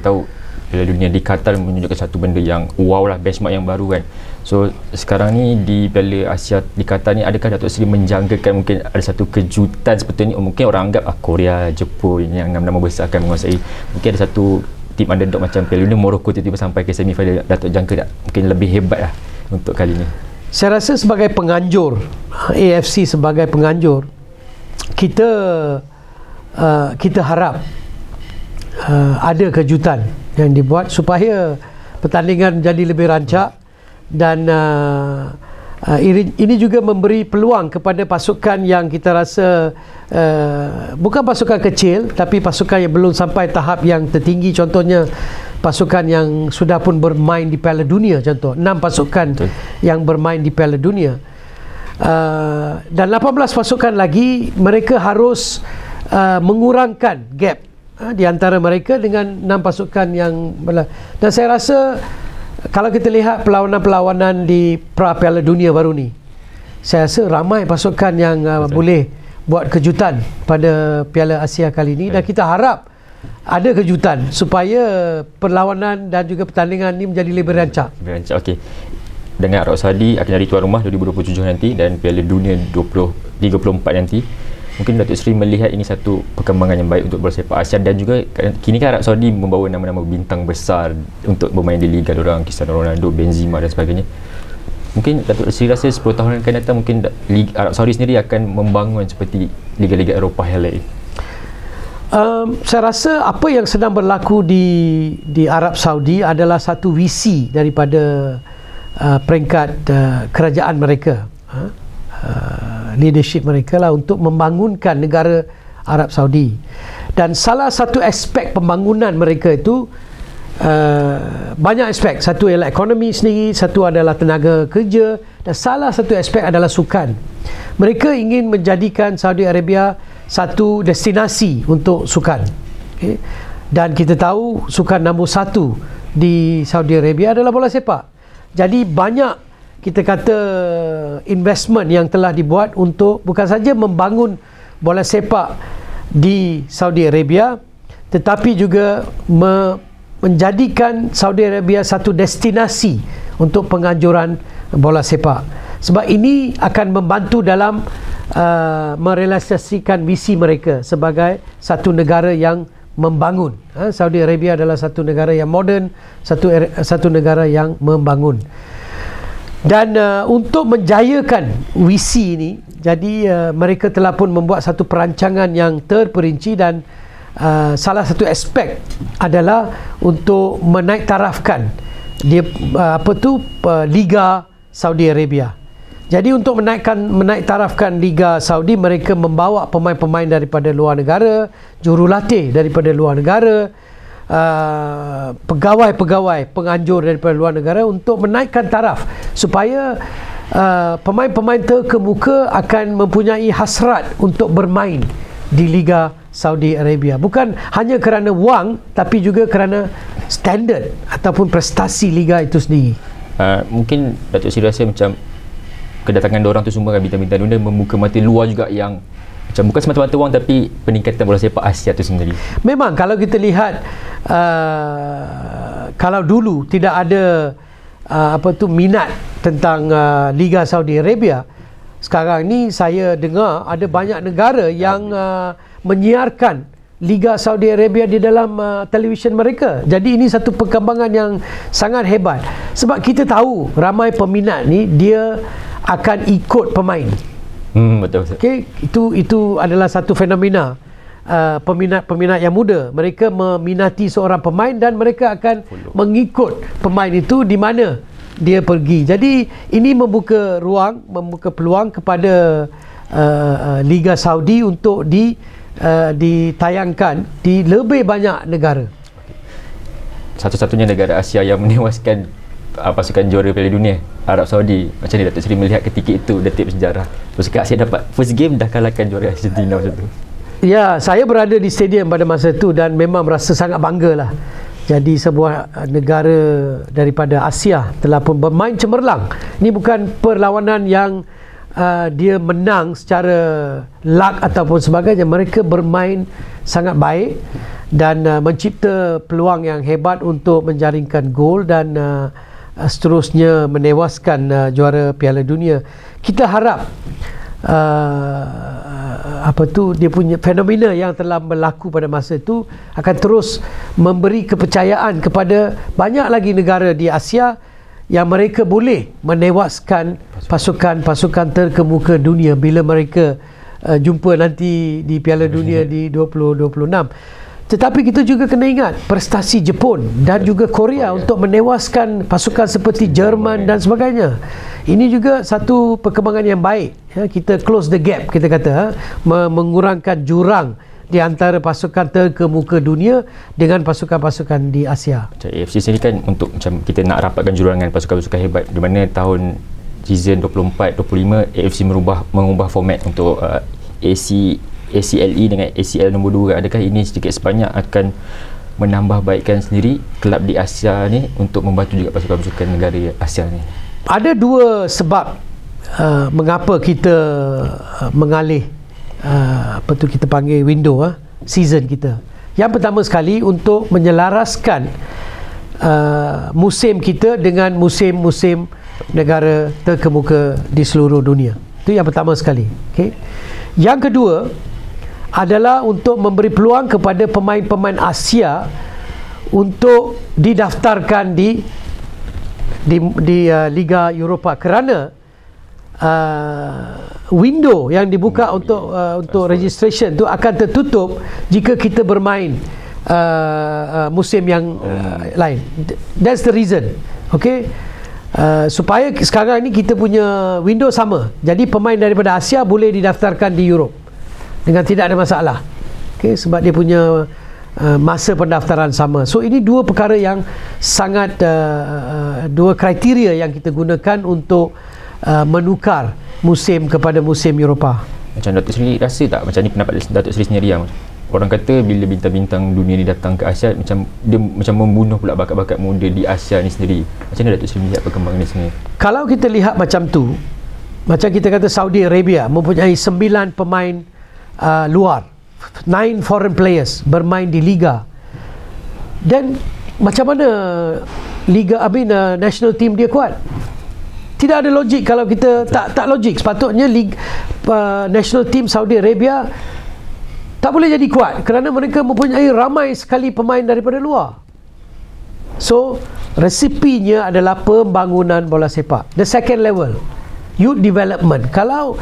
tahu Piala Dunia di Qatar menunjukkan satu benda yang wow lah, benchmark yang baru kan. So sekarang ni di Piala Asia di Qatar ni, adakah Datuk Seri menjangkakan mungkin ada satu kejutan seperti ni? Mungkin orang anggap Korea, Jepun yang nama-nama besar akan menguasai. Mungkin ada satu tim underdog macam Piala Dunia Morocco tiba-tiba sampai ke semifinal. Datuk jangka tak mungkin lebih hebat lah untuk kali ni? Saya rasa sebagai penganjur, AFC sebagai penganjur, kita harap ada kejutan yang dibuat supaya pertandingan menjadi lebih rancak, dan ini juga memberi peluang kepada pasukan yang kita rasa bukan pasukan kecil tapi pasukan yang belum sampai tahap yang tertinggi, contohnya pasukan yang sudah pun bermain di Piala Dunia, contoh 6 pasukan yang bermain di Piala Dunia, dan 18 pasukan lagi, mereka harus mengurangkan gap di antara mereka dengan 6 pasukan yang dan saya rasa kalau kita lihat perlawanan-perlawanan di Piala Dunia baru ni, saya rasa ramai pasukan yang boleh buat kejutan pada Piala Asia kali ini, dan kita harap ada kejutan supaya perlawanan dan juga pertandingan ni menjadi lebih rancak. Okey. Dengan Arab Saudi akan jadi tuan rumah 2027 nanti, dan Piala Dunia 2034 nanti, mungkin Datuk Seri melihat ini satu perkembangan yang baik untuk bola sepak Asia, dan juga kini kan Arab Saudi membawa nama-nama bintang besar untuk bermain di liga diorang, Cristiano Ronaldo, Benzema dan sebagainya. Mungkin Datuk Seri rasa 10 tahun akan datang mungkin Arab Saudi sendiri akan membangun seperti liga-liga Eropah yang lain. Saya rasa apa yang sedang berlaku di Arab Saudi adalah satu visi daripada peringkat kerajaan mereka, leadership mereka lah, untuk membangunkan negara Arab Saudi. Dan salah satu aspek pembangunan mereka itu banyak aspek. Satu ialah ekonomi sendiri, satu adalah tenaga kerja, dan salah satu aspek adalah sukan. Mereka ingin menjadikan Saudi Arabia satu destinasi untuk sukan. Okay? Dan kita tahu sukan nombor 1 di Saudi Arabia adalah bola sepak. Jadi banyak, kita kata, investment yang telah dibuat untuk bukan saja membangun bola sepak di Saudi Arabia, tetapi juga menjadikan Saudi Arabia satu destinasi untuk penganjuran bola sepak. Sebab ini akan membantu dalam merealisasikan misi mereka sebagai satu negara yang membangun. Saudi Arabia adalah satu negara yang moden, satu negara yang membangun. Dan untuk menjayakan visi ini, jadi mereka telah pun membuat satu perancangan yang terperinci, dan salah satu aspek adalah untuk menaik tarafkan Liga Saudi Arabia. Jadi untuk menaik tarafkan Liga Saudi, mereka membawa pemain-pemain daripada luar negara, jurulatih daripada luar negara, pegawai-pegawai penganjur daripada luar negara, untuk menaikkan taraf supaya pemain-pemain terkemuka akan mempunyai hasrat untuk bermain di Liga Saudi Arabia, bukan hanya kerana wang tapi juga kerana standard ataupun prestasi liga itu sendiri. Mungkin Datuk Seri rasa macam kedatangan diorang tu semua kan, bintang-bintang dunia, membuka mata luar juga, yang macam bukan semata-mata wang tapi peningkatan bola sepak Asia tu sendiri. Memang kalau kita lihat, kalau dulu tidak ada minat tentang Liga Saudi Arabia, sekarang ni saya dengar ada banyak negara yang menyiarkan Liga Saudi Arabia di dalam televisyen mereka. Jadi ini satu perkembangan yang sangat hebat, sebab kita tahu ramai peminat ni dia akan ikut pemain. Betul. Okay, itu adalah satu fenomena. Peminat-peminat yang muda, mereka meminati seorang pemain dan mereka akan mengikut pemain itu di mana dia pergi. Jadi ini membuka peluang kepada Liga Saudi untuk ditayangkan di lebih banyak negara. Satu-satunya negara Asia yang menewaskan pasukan juara Piala Dunia, Arab Saudi. Macam ni Datuk Seri melihat ketika itu detik bersejarah? Terus Asia dapat first game dah kalahkan juara Argentina macam tu. Ya, saya berada di stadium pada masa itu dan memang merasa sangat bangga lah. Jadi sebuah negara daripada Asia telah pun bermain cemerlang. Ini bukan perlawanan yang dia menang secara luck ataupun sebagainya, mereka bermain sangat baik dan mencipta peluang yang hebat untuk menjaringkan gol dan seterusnya menewaskan juara Piala Dunia. Kita harap dia punya fenomena yang telah berlaku pada masa itu akan terus memberi kepercayaan kepada banyak lagi negara di Asia yang mereka boleh menewaskan pasukan-pasukan terkemuka dunia bila mereka jumpa nanti di Piala Dunia di 2026. Tetapi kita juga kena ingat prestasi Jepun dan juga Korea untuk menewaskan pasukan seperti Jerman dan sebagainya. Ini juga satu perkembangan yang baik. Kita close the gap, kita kata, mengurangkan jurang di antara pasukan terkemuka dunia dengan pasukan-pasukan di Asia. AFC sendiri kan untuk macam kita nak rapatkan jurangan pasukan-pasukan hebat, di mana tahun season 24-25 AFC mengubah format untuk ACLE dengan ACL nombor 2. Adakah ini sedikit sebanyak akan menambah baikkan sendiri kelab di Asia ni untuk membantu juga pasukan-pasukan negara Asia ni? Ada dua sebab mengapa kita mengalih kita panggil window season kita. Yang pertama sekali untuk menyelaraskan musim kita dengan musim-musim negara terkemuka di seluruh dunia. Itu yang pertama sekali. Okay. Yang kedua adalah untuk memberi peluang kepada pemain-pemain Asia untuk didaftarkan di Liga Eropah, kerana window yang dibuka untuk registration tu akan tertutup jika kita bermain musim yang lain. That's the reason. Okay, supaya sekarang ni kita punya window sama, jadi pemain daripada Asia boleh didaftarkan di Europe dengan tidak ada masalah. Okay, sebab dia punya masa pendaftaran sama. So ini dua perkara yang sangat dua kriteria yang kita gunakan untuk menukar musim kepada musim Eropah. Macam Datuk Seri rasa tak macam ni pendapat Datuk Seri sendiri yang orang kata bila bintang-bintang dunia ni datang ke Asia, macam dia macam membunuh pula bakat-bakat muda di Asia ni sendiri. Macam mana Datuk Seri lihat perkembangan ni sebenarnya? Kalau kita lihat macam tu, macam kita kata Saudi Arabia mempunyai 9 pemain luar, 9 foreign players bermain di liga, dan macam mana national team dia kuat? Tidak ada logik. Kalau kita tak logik. Sepatutnya national team Saudi Arabia tak boleh jadi kuat kerana mereka mempunyai ramai sekali pemain daripada luar. So resipinya adalah pembangunan bola sepak, the second level, youth development. Kalau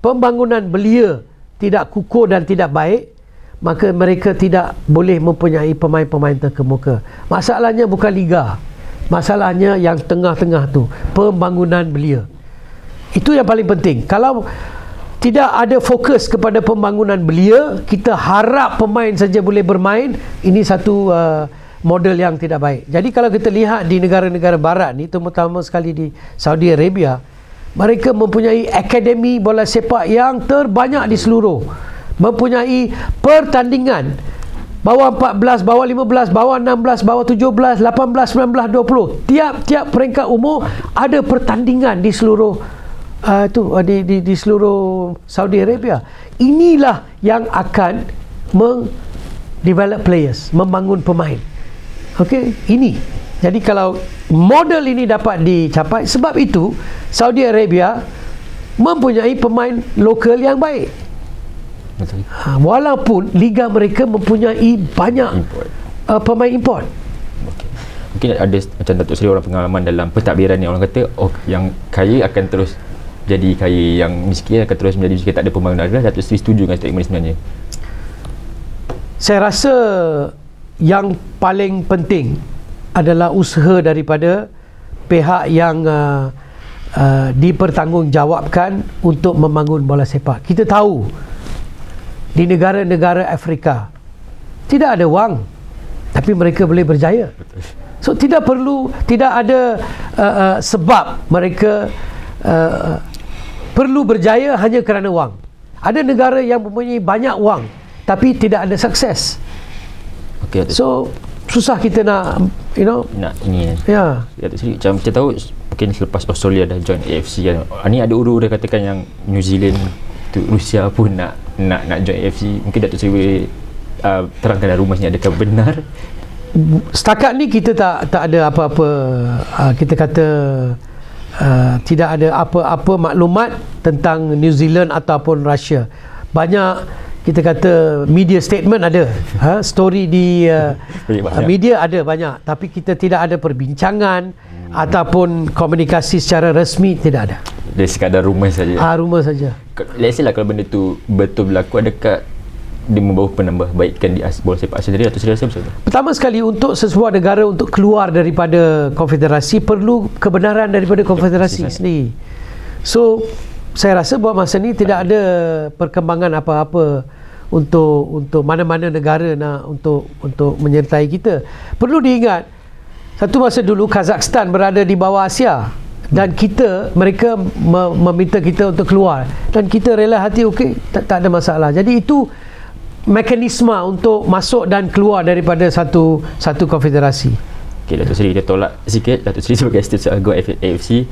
pembangunan belia tidak kukuh dan tidak baik, maka mereka tidak boleh mempunyai pemain-pemain terkemuka. Masalahnya bukan liga, masalahnya yang tengah-tengah tu, pembangunan belia. Itu yang paling penting. Kalau tidak ada fokus kepada pembangunan belia, kita harap pemain saja boleh bermain, ini satu model yang tidak baik. Jadi kalau kita lihat di negara-negara barat ni, terutama sekali di Saudi Arabia, mereka mempunyai akademi bola sepak yang terbanyak di seluruh, mempunyai pertandingan bawah 14, bawah 15, bawah 16, bawah 17, 18, 19, 20. Tiap-tiap peringkat umur ada pertandingan di seluruh di seluruh Saudi Arabia. Inilah yang akan develop players, membangun pemain. Okey, ini. Jadi kalau model ini dapat dicapai, sebab itu Saudi Arabia mempunyai pemain lokal yang baik. Walaupun liga mereka mempunyai banyak pemain import. Mungkin ada macam Datuk Seri orang pengalaman dalam pentadbiran ni, orang kata yang kaya akan terus jadi kaya, yang miskin akan terus menjadi miskin, tak ada pembangunan. Datuk Seri setuju dengan statement sebenarnya? Saya rasa yang paling penting adalah usaha daripada pihak yang dipertanggungjawabkan untuk membangun bola sepak. Kita tahu di negara-negara Afrika tidak ada wang, tapi mereka boleh berjaya. So tidak ada sebab mereka perlu berjaya hanya kerana wang. Ada negara yang mempunyai banyak wang tapi tidak ada sukses. So susah kita nak nak ini ya. Datuk Seri, macam kita tahu mungkin selepas Australia dah join AFC kan, ni ada uru-uru dia katakan yang New Zealand tu, Rusia pun nak join AFC. Mungkin Datuk Seri boleh terangkan rumours ni adakah benar? Setakat ni kita tak ada apa-apa, kita kata tidak ada apa-apa maklumat tentang New Zealand ataupun Russia. Banyak kita kata media statement ada, story di media ada banyak, tapi kita tidak ada perbincangan ataupun komunikasi secara rasmi, tidak ada. Dia sekadar rumah saja. Rumah saja. Let's say lah kalau benda tu betul berlaku, adakah dia membawa penambahbaikan di bola sepak Asia sendiri atau serius betul? Pertama sekali, untuk sesebuah negara untuk keluar daripada konfederasi perlu kebenaran daripada konfederasi sendiri. So saya rasa buat masa ni tidak ada perkembangan apa-apa untuk mana-mana negara nak untuk menyertai kita. Perlu diingat, satu masa dulu Kazakhstan berada di bawah Asia dan mereka meminta kita untuk keluar dan kita rela hati, okey, tak ada masalah. Jadi itu mekanisme untuk masuk dan keluar daripada satu konfederasi. Okey, Datuk Seri dia tolak sikit. Datuk Seri sebagai steward AFC,